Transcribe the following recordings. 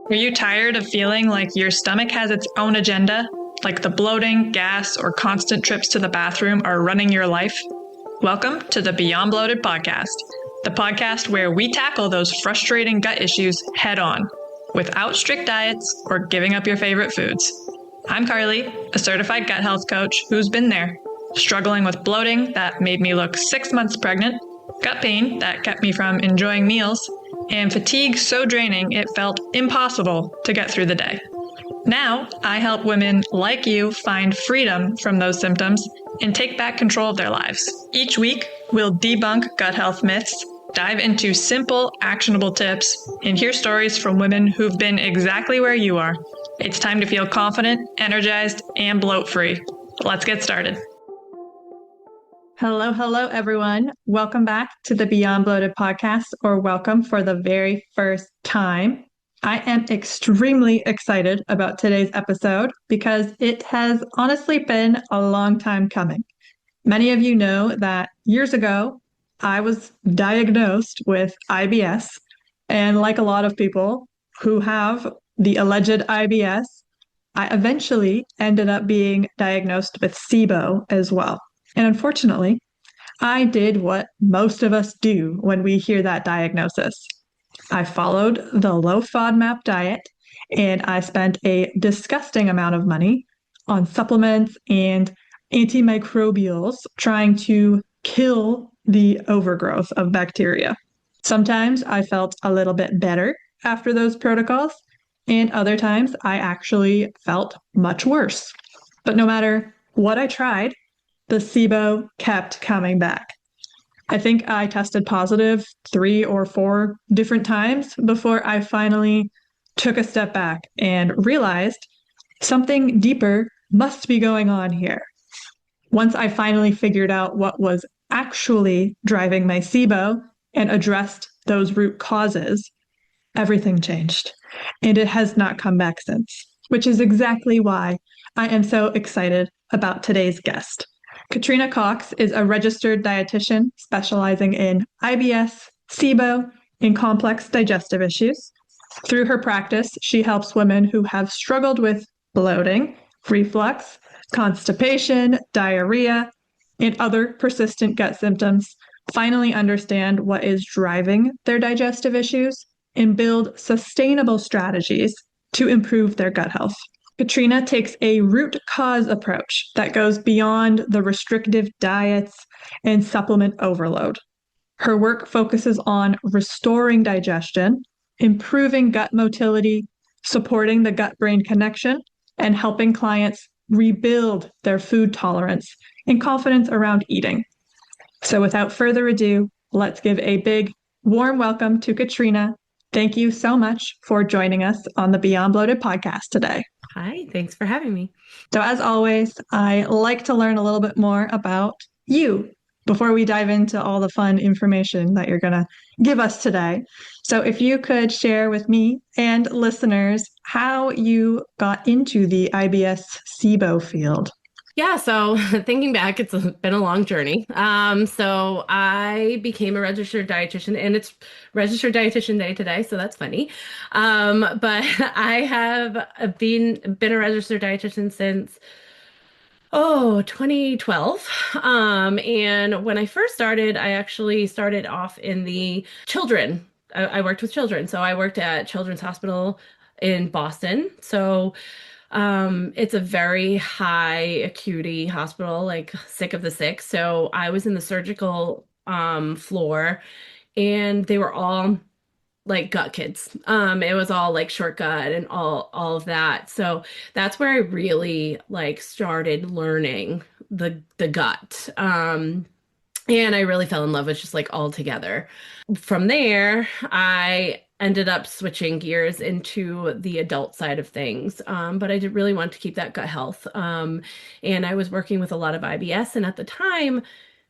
Are you tired of feeling like your stomach has its own agenda? Like the bloating, gas, or constant trips to the bathroom are running your life? Welcome to the Beyond Bloated podcast, the podcast where we tackle those frustrating gut issues head on, without strict diets or giving up your favorite foods. I'm Carly, a certified gut health coach who's been there, struggling with bloating that made me look 6 months pregnant, gut pain that kept me from enjoying meals, and fatigue so draining it felt impossible to get through the day. Now, I help women like you find freedom from those symptoms and take back control of their lives. Each week, we'll debunk gut health myths, dive into simple, actionable tips, and hear stories from women who've been exactly where you are. It's time to feel confident, energized, and bloat-free. Let's get started. Hello, everyone. Welcome back to the Beyond Bloated podcast, or welcome for the very first time. I am extremely excited about today's episode because it has honestly been a long time coming. Many of you know that years ago, I was diagnosed with IBS, and like a lot of people who have the alleged IBS, I eventually ended up being diagnosed with SIBO as well. And unfortunately, I did what most of us do when we hear that diagnosis. I followed the low-FODMAP diet, and I spent a disgusting amount of money on supplements and antimicrobials trying to kill the overgrowth of bacteria. Sometimes I felt a little bit better after those protocols, and other times I actually felt much worse. But no matter what I tried, the SIBO kept coming back. I think I tested positive 3 or 4 different times before I finally took a step back and realized something deeper must be going on here. Once I finally figured out what was actually driving my SIBO and addressed those root causes, everything changed. And it has not come back since, which is exactly why I am so excited about today's guest. Katrina Cox is a registered dietitian specializing in IBS, SIBO, and complex digestive issues. Through her practice, she helps women who have struggled with bloating, reflux, constipation, diarrhea, and other persistent gut symptoms finally understand what is driving their digestive issues and build sustainable strategies to improve their gut health. Katrina takes a root cause approach that goes beyond the restrictive diets and supplement overload. Her work focuses on restoring digestion, improving gut motility, supporting the gut-brain connection, and helping clients rebuild their food tolerance and confidence around eating. So without further ado, let's give a big, warm welcome to Katrina. Thank you so much for joining us on the Beyond Bloated podcast today. Hi, thanks for having me. So as always, I like to learn a little bit more about you before we dive into all the fun information that you're going to give us today. So if you could share with me and listeners how you got into the IBS SIBO field. Yeah, so thinking back, it's been a long journey. So I became a registered dietitian, and it's Registered Dietitian Day today, so that's funny. But I have been a registered dietitian since 2012. And when I first started, I actually started off in the children. I worked with children, so I worked at Children's Hospital in Boston. So it's a very high acuity hospital, like sick of the sick. So I was in the surgical floor, and they were all like gut kids. It was all like short gut and all of that. So that's where I really like started learning the gut. And I really fell in love with just like all together. From there, I ended up switching gears into the adult side of things. But I did really want to keep that gut health. And I was working with a lot of IBS. And at the time,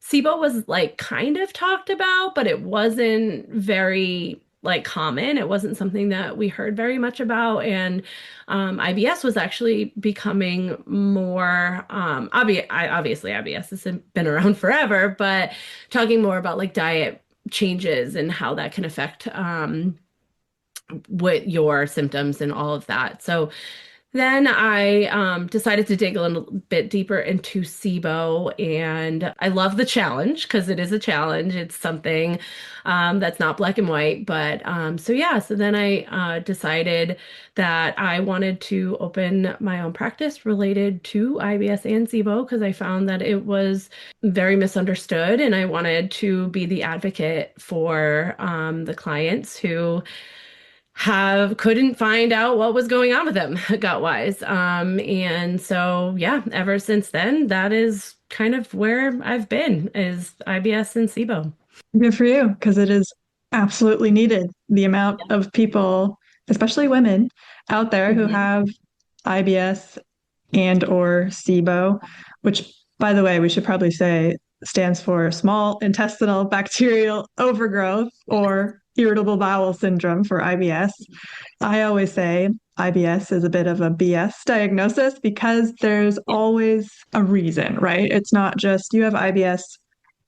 SIBO was like kind of talked about, but it wasn't very like common. It wasn't something that we heard very much about. And IBS was actually becoming more obviously IBS has been around forever, but talking more about like diet changes and how that can affect with your symptoms and all of that. So then I decided to dig a little bit deeper into SIBO, and I love the challenge because it is a challenge. It's something that's not black and white, but so yeah. So then I decided that I wanted to open my own practice related to IBS and SIBO because I found that it was very misunderstood, and I wanted to be the advocate for the clients who couldn't find out what was going on with them gut wise. And so yeah, ever since then, that is kind of where I've been is IBS and SIBO. Good for you, because it is absolutely needed. The amount of people, especially women, out there who Mhm. have IBS and or SIBO, which, by the way, we should probably say stands for small intestinal bacterial overgrowth or irritable bowel syndrome for IBS. I always say IBS is a bit of a BS diagnosis because there's always a reason, right? It's not just you have IBS,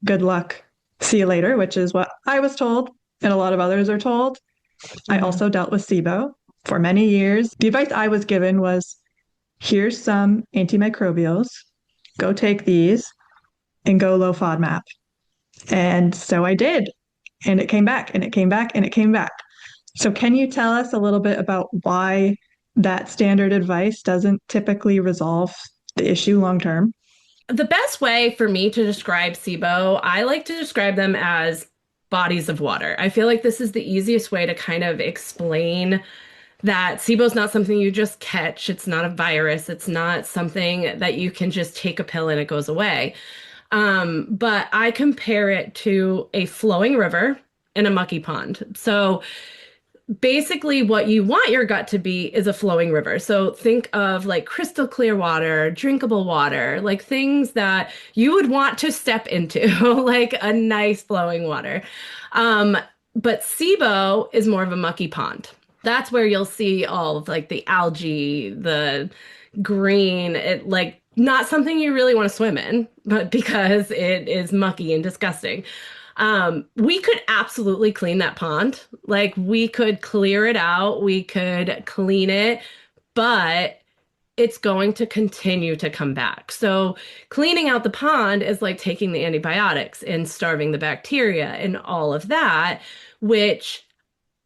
good luck, see you later, which is what I was told and a lot of others are told. I Mhm. also dealt with SIBO for many years. The advice I was given was here's some antimicrobials, go take these and go low FODMAP. And so I did. And it came back and it came back and it came back. So, can you tell us a little bit about why that standard advice doesn't typically resolve the issue long term? The best way for me to describe SIBO, I like to describe them as bodies of water. I feel like this is the easiest way to kind of explain that SIBO is not something you just catch. It's not a virus. It's not something that you can just take a pill and it goes away. But I compare it to a flowing river and a mucky pond. So basically, what you want your gut to be is a flowing river. So think of like crystal clear water, drinkable water, like things that you would want to step into, like a nice flowing water. Um, but SIBO is more of a mucky pond. That's where you'll see all of like the algae, the green, it like not something you really want to swim in, but because it is mucky and disgusting. We could absolutely clean that pond. Like we could clear it out, we could clean it, but it's going to continue to come back. So cleaning out the pond is like taking the antibiotics and starving the bacteria and all of that, which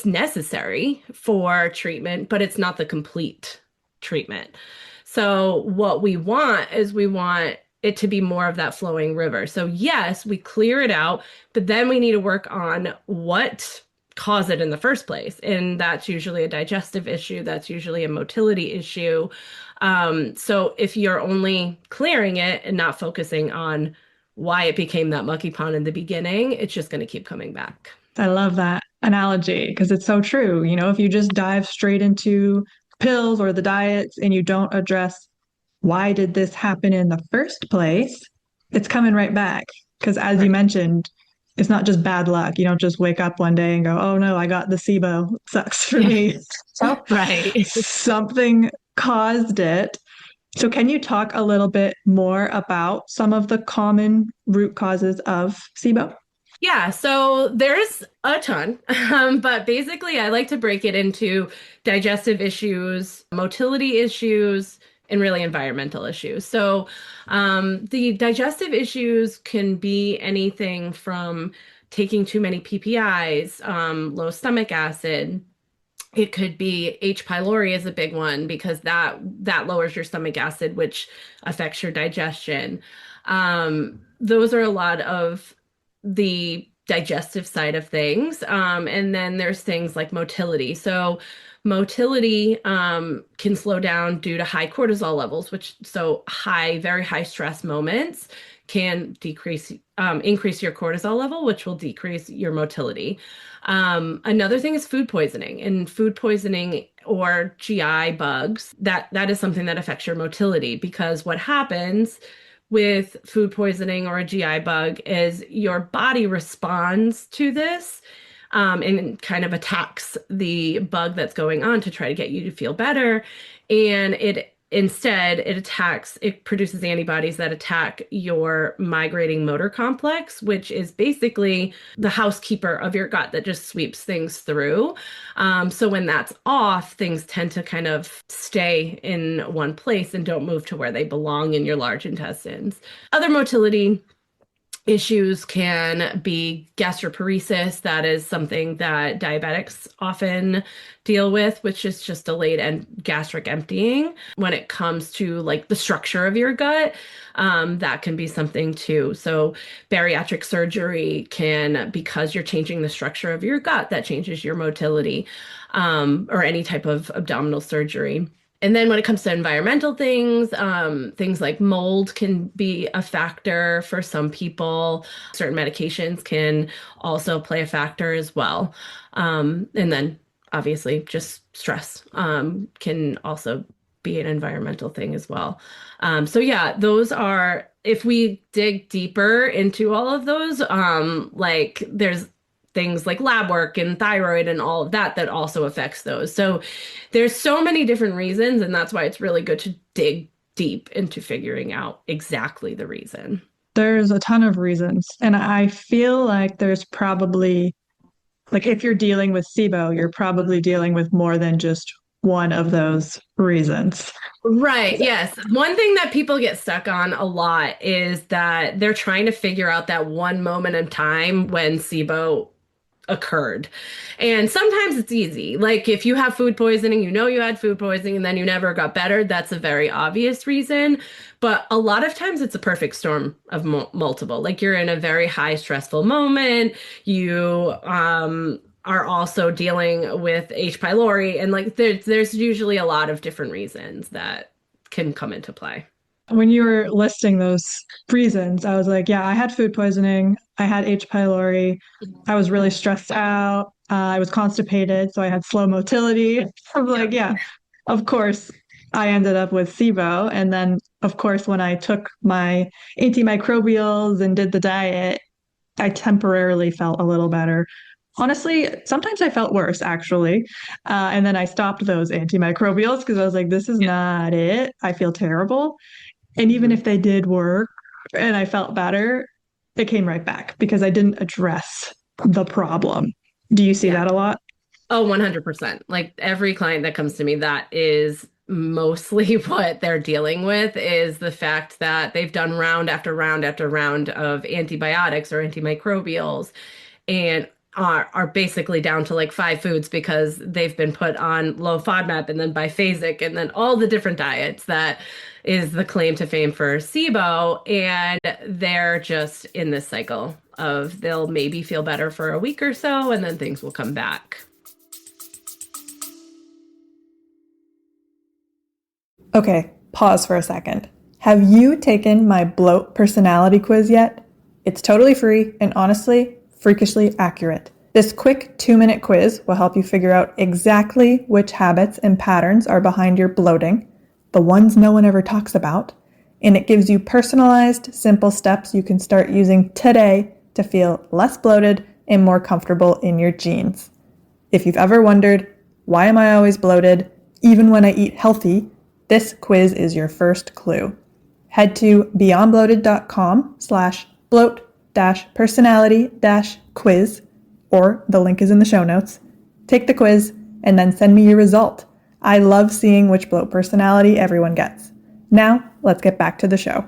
necessary for treatment, but it's not the complete treatment. So what we want is we want it to be more of that flowing river. So yes, we clear it out, but then we need to work on what caused it in the first place. And that's usually a digestive issue, that's usually a motility issue. So if you're only clearing it and not focusing on why it became that mucky pond in the beginning, it's just going to keep coming back. I love that analogy because it's so true. If you just dive straight into pills or the diets and you don't address why did this happen in the first place, it's coming right back. Because as you Right. mentioned, it's not just bad luck. You don't just wake up one day and go, oh no, I got the SIBO. Sucks for Yeah. me. So Right. something caused it. So, can you talk a little bit more about some of the common root causes of SIBO? Yeah, so there's a ton, but basically, I like to break it into digestive issues, motility issues, and really environmental issues. So, the digestive issues can be anything from taking too many PPIs, low stomach acid. It could be H. pylori is a big one because that lowers your stomach acid, which affects your digestion. Those are a lot of the digestive side of things. And then there's things like motility. So motility can slow down due to high cortisol levels, which so high, very high stress moments can increase your cortisol level, which will decrease your motility. Another thing is food poisoning, and food poisoning or GI bugs, that is something that affects your motility because what happens with food poisoning or a GI bug is your body responds to this and kind of attacks the bug that's going on to try to get you to feel better. And it Instead, it produces antibodies that attack your migrating motor complex, which is basically the housekeeper of your gut that just sweeps things through. So when that's off, things tend to kind of stay in one place and don't move to where they belong in your large intestines. Other motility issues can be gastroparesis. That is something that diabetics often deal with, which is just delayed and gastric emptying. When it comes to like the structure of your gut, that can be something too. So bariatric surgery can, because you're changing the structure of your gut, that changes your motility, or any type of abdominal surgery. And then when it comes to environmental things like mold can be a factor for some people. Certain medications can also play a factor as well. And then obviously just stress can also be an environmental thing as well. So yeah, those are, if we dig deeper into all of those, like there's things like lab work and thyroid and all of that that also affects those. So there's so many different reasons, and that's why it's really good to dig deep into figuring out exactly the reason. There's a ton of reasons. And I feel like there's probably, like, if you're dealing with SIBO, you're probably dealing with more than just one of those reasons. Right. Yes. One thing that people get stuck on a lot is that they're trying to figure out that one moment in time when SIBO occurred. And sometimes it's easy. Like if you have food poisoning, you know you had food poisoning and then you never got better, that's a very obvious reason. But a lot of times it's a perfect storm of multiple. Like you're in a very high stressful moment. You are also dealing with H. pylori, and like there's usually a lot of different reasons that can come into play. When you were listing those reasons, I was like, yeah, I had food poisoning. I had H. pylori. I was really stressed out. I was constipated, so I had slow motility. I was like, Yep. yeah, of course, I ended up with SIBO. And then, of course, when I took my antimicrobials and did the diet, I temporarily felt a little better. Honestly, sometimes I felt worse actually. And then I stopped those antimicrobials because I was like, this is Yeah. not it. I feel terrible. And even Mhm. if they did work and I felt better, it came right back because I didn't address the problem. Do you see Yeah. that a lot? Oh, 100%. Like every client that comes to me, that is mostly what they're dealing with is the fact that they've done round after round after round of antibiotics or antimicrobials and are basically down to like five foods because they've been put on low FODMAP and then biphasic and then all the different diets that is the claim to fame for SIBO. And they're just in this cycle of they'll maybe feel better for a week or so and then things will come back. Okay, pause for a second. Have you taken my bloat personality quiz yet? It's totally free and honestly, freakishly accurate. This quick 2-minute quiz will help you figure out exactly which habits and patterns are behind your bloating, the ones no one ever talks about, and it gives you personalized, simple steps you can start using today to feel less bloated and more comfortable in your jeans. If you've ever wondered, why am I always bloated, even when I eat healthy, this quiz is your first clue. Head to beyondbloated.com/bloat-personality-quiz, or the link is in the show notes. Take the quiz and then send me your result. I love seeing which bloat personality everyone gets. Now, let's get back to the show.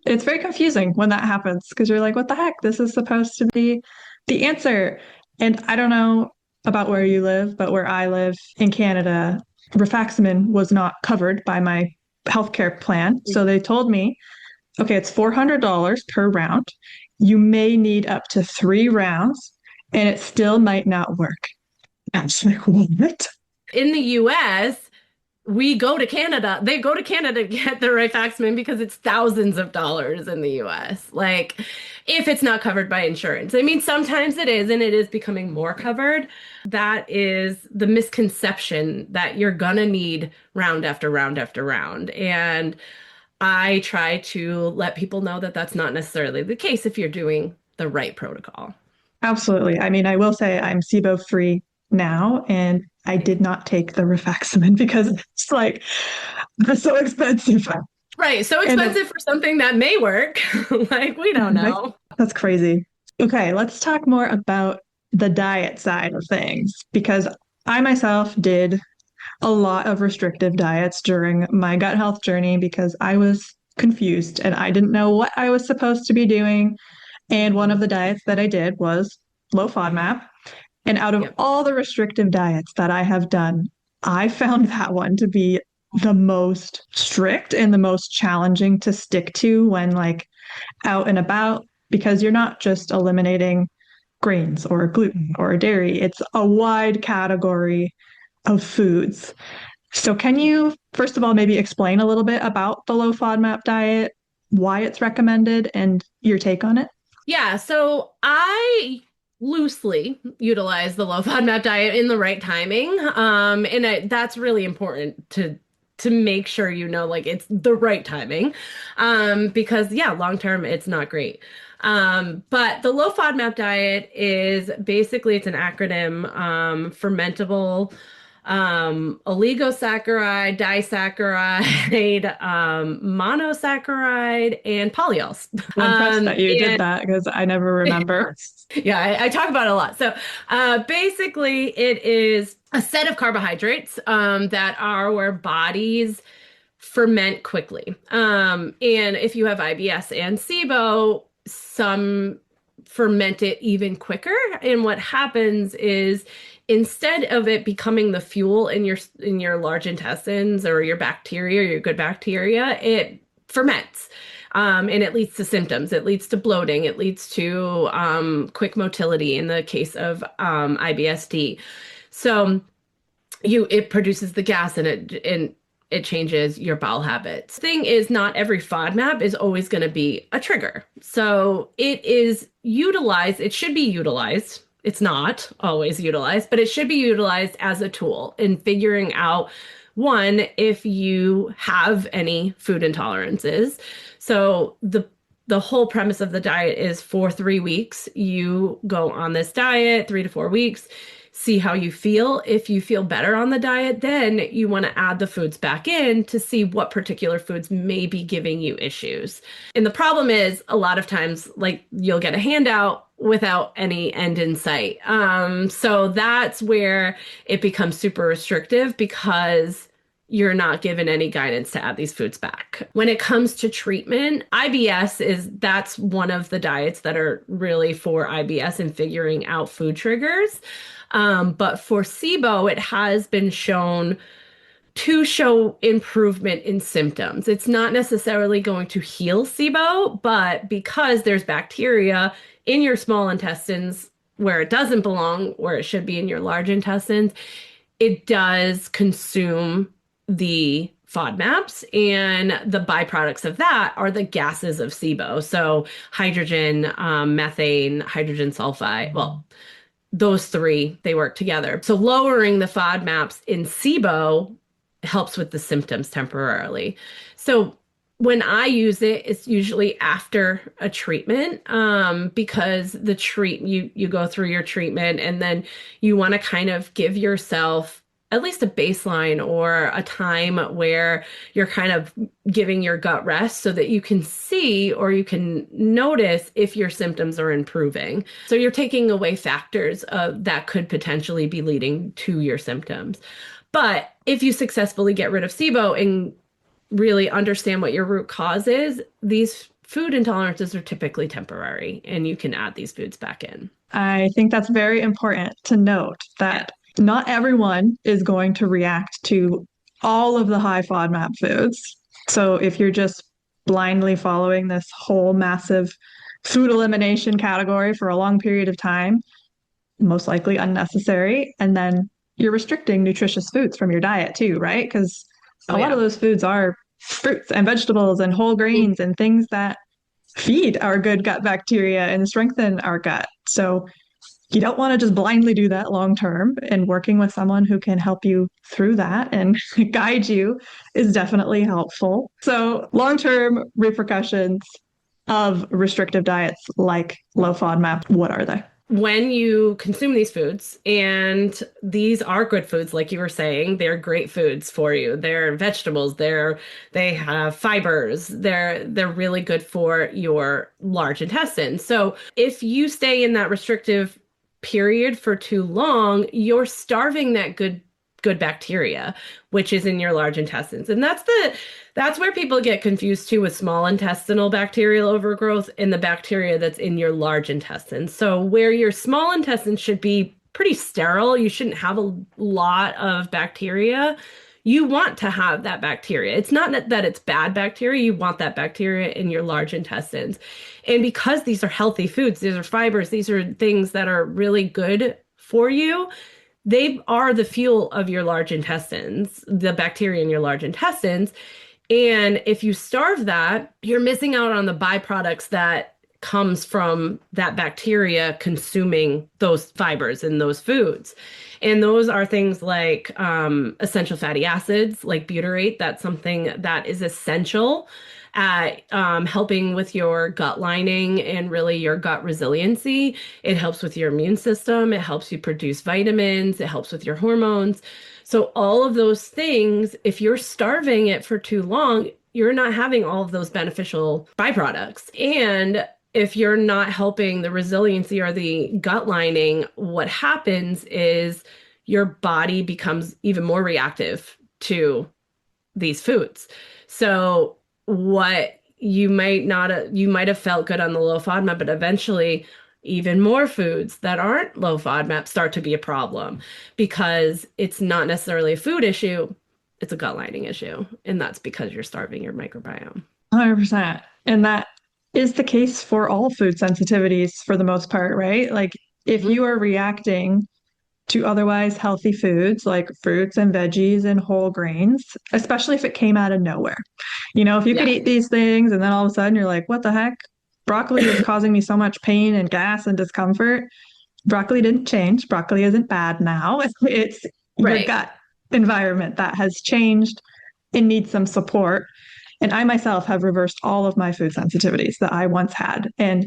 It's very confusing when that happens because you're like, what the heck? This is supposed to be the answer. And I don't know about where you live, but where I live in Canada, rifaximin was not covered by my healthcare plan. So they told me, okay, it's $400 per round. You may need up to 3 rounds, and it still might not work. I was like, what? In the US, we go to Canada. They go to Canada to get the rifaximin because it's thousands of dollars in the US. Like, if it's not covered by insurance. I mean, sometimes it is, and it is becoming more covered. That is the misconception that you're gonna need round after round after round. And I try to let people know that that's not necessarily the case if you're doing the right protocol. Absolutely. I mean, I will say I'm SIBO free now, and I did not take the rifaximin because it's like, they're so expensive. Right. So And expensive for something that may work. Like, we don't right? know. That's crazy. Okay, let's talk more about the diet side of things because I myself did a lot of restrictive diets during my gut health journey because I was confused and I didn't know what I was supposed to be doing. And one of the diets that I did was low FODMAP. And out of Yep. all the restrictive diets that I have done, I found that one to be the most strict and the most challenging to stick to when like out and about because you're not just eliminating grains or gluten or dairy. It's a wide category of foods. So, can you, first of all, maybe explain a little bit about the low FODMAP diet, why it's recommended, and your take on it? Yeah, so I loosely utilize the low FODMAP diet in the right timing. That's really important to make sure you know like it's the right timing. Because yeah, long term it's not great. But the low FODMAP diet is basically it's an acronym, fermentable oligosaccharide, disaccharide, monosaccharide, and polyols. I'm impressed that you did And that because I never remember. yeah, I talk about it a lot. So basically, it is a set of carbohydrates that are where bodies ferment quickly. And if you have IBS and SIBO, some ferment it even quicker. And what happens is instead of it becoming the fuel in your large intestines or your bacteria, your good bacteria, it ferments. And it leads to symptoms. It leads to bloating. It leads to quick motility in the case of IBSD. So it produces the gas and it changes your bowel habits. Thing is, not every FODMAP is always going to be a trigger. So it is utilized, it should be utilized. It's not always utilized, but it should be utilized as a tool in figuring out one, if you have any food intolerances. So the whole premise of the diet is for 3 weeks, you go on this diet, 3 to 4 weeks, see how you feel. If you feel better on the diet, then you want to add the foods back in to see what particular foods may be giving you issues. And the problem is a lot of times, like you'll get a handout without any end in sight. So that's where it becomes super restrictive because you're not given any guidance to add these foods back. When it comes to treatment, that's one of the diets that are really for IBS and figuring out food triggers. But for SIBO, it has been shown to show improvement in symptoms. It's not necessarily going to heal SIBO, but because there's bacteria in your small intestines where it doesn't belong, where it should be in your large intestines, it does consume the FODMAPs, and the byproducts of that are the gases of SIBO. So hydrogen, methane, hydrogen sulfide. Well, those three, they work together. So lowering the FODMAPs in SIBO helps with the symptoms temporarily. So when I use it, it's usually after a treatment, because you go through your treatment and then you want to kind of give yourself at least a baseline or a time where you're kind of giving your gut rest so that you can see or you can notice if your symptoms are improving. So you're taking away factors that could potentially be leading to your symptoms. But if you successfully get rid of SIBO and really understand what your root cause is, these food intolerances are typically temporary and you can add these foods back in. I think that's very important to note that not everyone is going to react to all of the high FODMAP foods. So if you're just blindly following this whole massive food elimination category for a long period of time, most likely unnecessary. And then you're restricting nutritious foods from your diet too, right? Because Oh a lot of yeah. those foods are fruits and vegetables and whole grains and things that feed our good gut bacteria and strengthen our gut. So you don't want to just blindly do that long term. And working with someone who can help you through that and guide you is definitely helpful. So, long term repercussions of restrictive diets like low FODMAP, what are they? when you consume these foods, and these are good foods, like you were saying, they're great foods for you. They're vegetables, they have fibers, they're really good for your large intestine. So if you stay in that restrictive period for too long, you're starving that good bacteria, which is in your large intestines. And that's where people get confused too with small intestinal bacterial overgrowth and the bacteria that's in your large intestines. So where your small intestine should be pretty sterile, you shouldn't have a lot of bacteria. You want to have that bacteria. It's not that it's bad bacteria, you want that bacteria in your large intestines. And because these are healthy foods, these are fibers, these are things that are really good for you, they are the fuel of your large intestines, the bacteria in your large intestines. And if you starve that, you're missing out on the byproducts that comes from that bacteria consuming those fibers in those foods. And those are things like essential fatty acids, like butyrate. That's something that is essential at helping with your gut lining and really your gut resiliency. It helps with your immune system. It helps you produce vitamins. It helps with your hormones. So all of those things, if you're starving it for too long, you're not having all of those beneficial byproducts. And if you're not helping the resiliency or the gut lining, what happens is your body becomes even more reactive to these foods. So what you might not, you might have felt good on the low FODMAP, but eventually even more foods that aren't low FODMAP start to be a problem because it's not necessarily a food issue, it's a gut lining issue. And that's because you're starving your microbiome. 100%. And that is the case for all food sensitivities for the most part, right? Like if you are reacting to otherwise healthy foods like fruits and veggies and whole grains, especially if it came out of nowhere. If you could Yeah. eat these things and then all of a sudden you're like, what the heck? Broccoli is causing me so much pain and gas and discomfort. Broccoli didn't change. Broccoli isn't bad now. It's your Right. gut environment that has changed and needs some support. And I myself have reversed all of my food sensitivities that I once had, and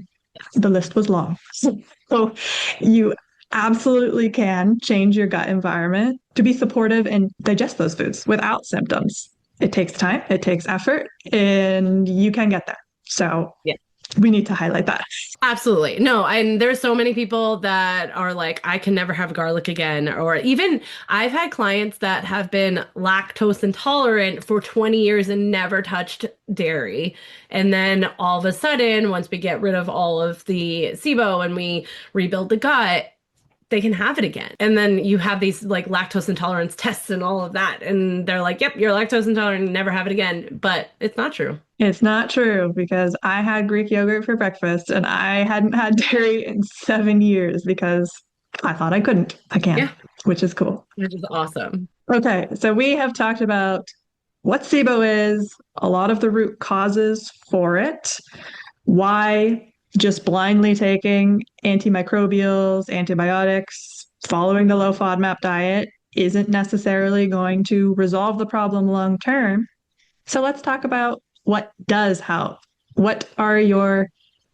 the list was long. So you absolutely can change your gut environment to be supportive and digest those foods without symptoms. It takes time, it takes effort, and you can get there. So Yeah. we need to highlight that. Absolutely. No, and there's so many people that are like, I can never have garlic again. Or even I've had clients that have been lactose intolerant for 20 years and never touched dairy. And then all of a sudden, once we get rid of all of the SIBO and we rebuild the gut, they can have it again. And then you have these like lactose intolerance tests and all of that. And they're like, yep, you're lactose intolerant, never have it again. But it's not true. It's not true because I had Greek yogurt for breakfast and I hadn't had dairy in 7 years because I thought I couldn't again, Yeah, which is cool. which is awesome. Okay, so we have talked about what SIBO is, a lot of the root causes for it, why just blindly taking antimicrobials, antibiotics, following the low FODMAP diet isn't necessarily going to resolve the problem long term. So let's talk about what does help. What are your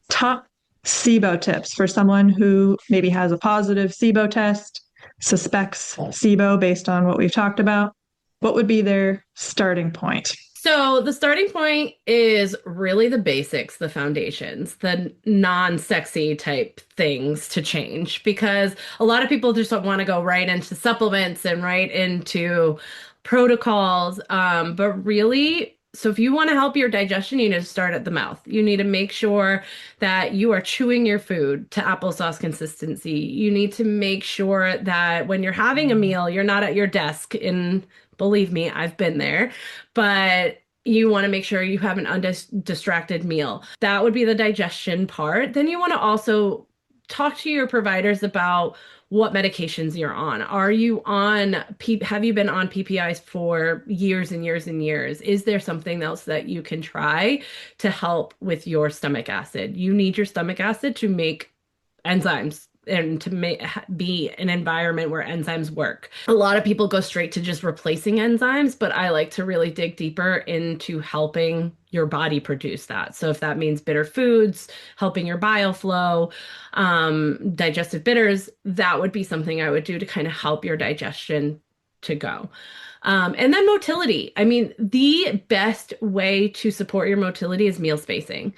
top SIBO tips for someone who maybe has a positive SIBO test, suspects SIBO based on what we've talked about? What would be their starting point? So the starting point is really the basics, the foundations, the non-sexy type things to change because a lot of people just don't want to go right into supplements and right into protocols. But really, so if you want to help your digestion, you need to start at the mouth. You need to make sure that you are chewing your food to applesauce consistency. You need to make sure that when you're having a meal, you're not at your desk. And believe me, I've been there, but you want to make sure you have an undistracted meal. That would be the digestion part. Then you want to also talk to your providers about what medications you're on. Are you on, have you been on PPIs for years and years and years? Is there something else that you can try to help with your stomach acid? You need your stomach acid to make enzymes and to be an environment where enzymes work. A lot of people go straight to just replacing enzymes, but I like to really dig deeper into helping your body produce that. So if that means bitter foods, helping your bile flow, digestive bitters, that would be something I would do to kind of help your digestion to go. And then motility. I mean, the best way to support your motility is meal spacing.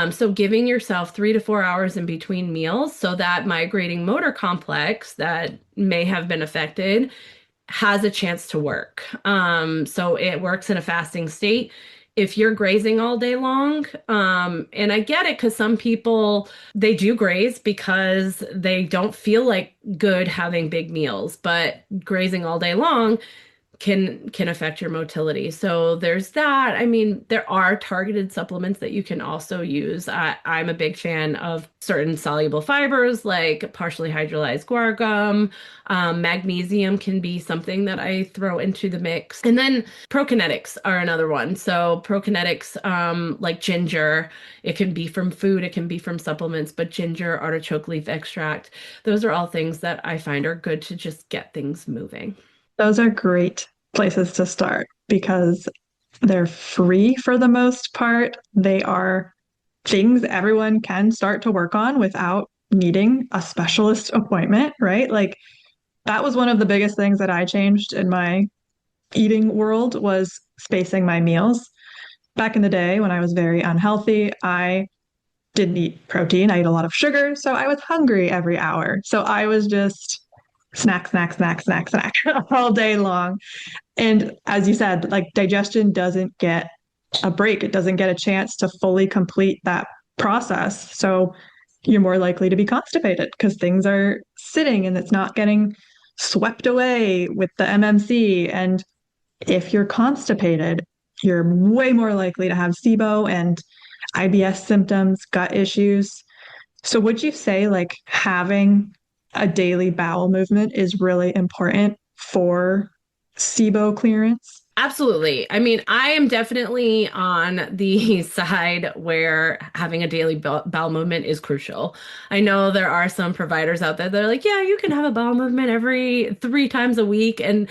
So giving yourself 3 to 4 hours in between meals so that migrating motor complex that may have been affected has a chance to work. So it works in a fasting state. If you're grazing all day long, and I get it because some people they do graze because they don't feel like good having big meals, but grazing all day long can affect your motility. So there's that. I mean, there are targeted supplements that you can also use. I'm a big fan of certain soluble fibers like partially hydrolyzed guar gum. Magnesium can be something that I throw into the mix. And then prokinetics are another one. So prokinetics, like ginger, it can be from food, it can be from supplements, but ginger, artichoke leaf extract, those are all things that I find are good to just get things moving. Those are great places to start because they're free for the most part. They are things everyone can start to work on without needing a specialist appointment, right? Like that was one of the biggest things that I changed in my eating world was spacing my meals. Back in the day when I was very unhealthy, I didn't eat protein. I ate a lot of sugar, so I was hungry every hour. So I was just snack, snack, snack, snack, snack all day long. And as you said, like digestion doesn't get a break. It doesn't get a chance to fully complete that process. So you're more likely to be constipated because things are sitting and it's not getting swept away with the MMC. And if you're constipated, you're way more likely to have SIBO and IBS symptoms, gut issues. So would you say like having a daily bowel movement is really important for SIBO clearance? Absolutely. I mean, I am definitely on the side where having a daily bowel movement is crucial. I know there are some providers out there that are like, yeah, you can have a bowel movement every 3 times a week. And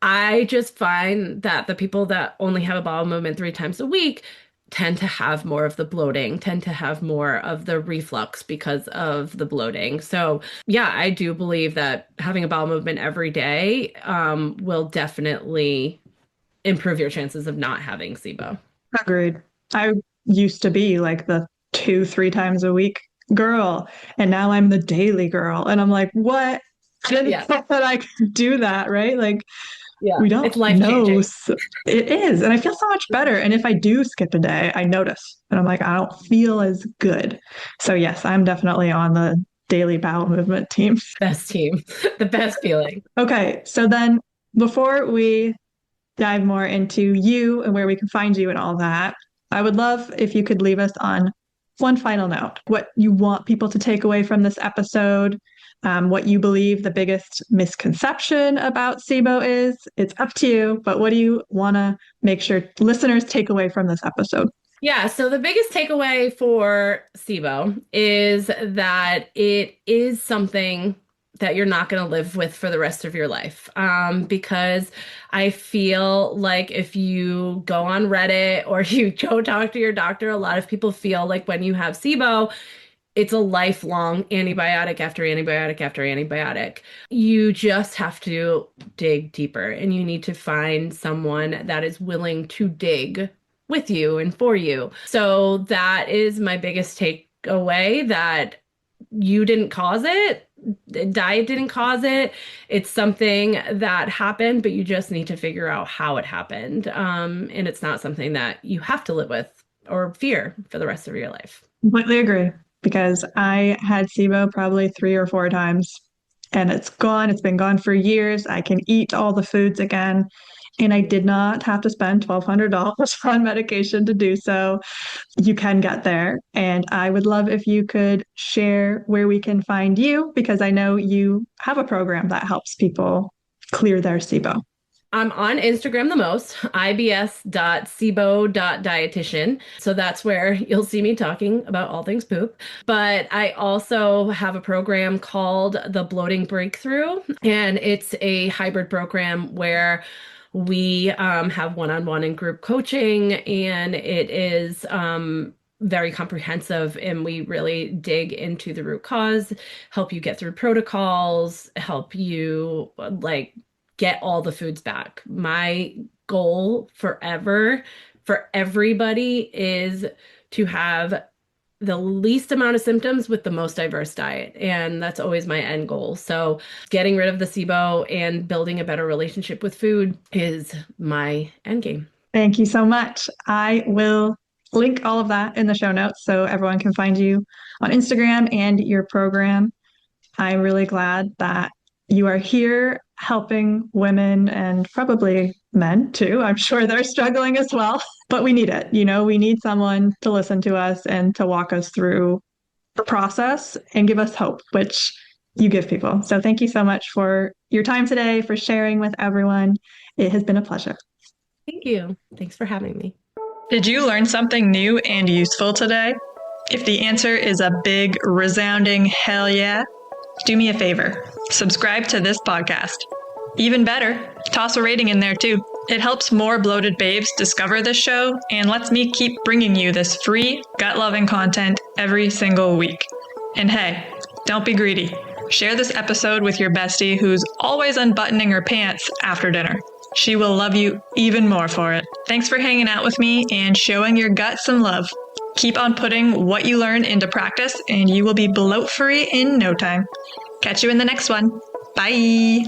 I just find that the people that only have a bowel movement 3 times a week tend to have more of the bloating, tend to have more of the reflux because of the bloating. So, yeah, I do believe that having a bowel movement every day will definitely improve your chances of not having SIBO. Agreed. I used to be like the 2, 3 times a week girl, and now I'm the daily girl. And I'm like, what? I didn't Yeah. know that I could do that, right? Like, Yeah. we It's don't life know. changing. So it is. And I feel so much better. And if I do skip a day, I notice. And I'm like, I don't feel as good. So, yes, I'm definitely on the daily bowel movement team. Best team. The best feeling. Okay. So then before we dive more into you and where we can find you and all that, I would love if you could leave us on one final note, what you want people to take away from this episode, what you believe the biggest misconception about SIBO is. It's up to you, but what do you want to make sure listeners take away from this episode? Yeah, so the biggest takeaway for SIBO is that it is something that you're not going to live with for the rest of your life. Because I feel like if you go on Reddit or you go talk to your doctor, a lot of people feel like when you have SIBO, it's a lifelong antibiotic after antibiotic after antibiotic. You just have to dig deeper and you need to find someone that is willing to dig with you and for you. So that is my biggest takeaway, that you didn't cause it. Diet didn't cause it. It's something that happened, but you just need to figure out how it happened. And it's not something that you have to live with or fear for the rest of your life. Completely agree because I had SIBO probably 3 or 4 times and it's gone. It's been gone for years. I can eat all the foods again. And I did not have to spend $1,200 on medication to do so. You can get there. And I would love if you could share where we can find you because I know you have a program that helps people clear their SIBO. I'm on Instagram the most, ibs.sibo.dietitian. So that's where you'll see me talking about all things poop. But I also have a program called the Bloating Breakthrough, and it's a hybrid program where we have one-on-one and group coaching, and it is very comprehensive, and we really dig into the root cause, help you get through protocols, help you like get all the foods back. My goal forever for everybody is to have the least amount of symptoms with the most diverse diet. And that's always my end goal. So getting rid of the SIBO and building a better relationship with food is my end game. Thank you so much. I will link all of that in the show notes so everyone can find you on Instagram and your program. I'm really glad that you are here helping women and probably men too. I'm sure they're struggling as well, but we need it. We need someone to listen to us and to walk us through the process and give us hope, which you give people. So thank you so much for your time today, for sharing with everyone. It has been a pleasure. Thank you. Thanks for having me. Did you learn something new and useful today? If the answer is a big, resounding hell yeah, do me a favor. Subscribe to this podcast. Even better, toss a rating in there too. It helps more bloated babes discover this show and lets me keep bringing you this free, gut-loving content every single week. And hey, don't be greedy. Share this episode with your bestie who's always unbuttoning her pants after dinner. She will love you even more for it. Thanks for hanging out with me and showing your gut some love. Keep on putting what you learn into practice and you will be bloat-free in no time. Catch you in the next one. Bye.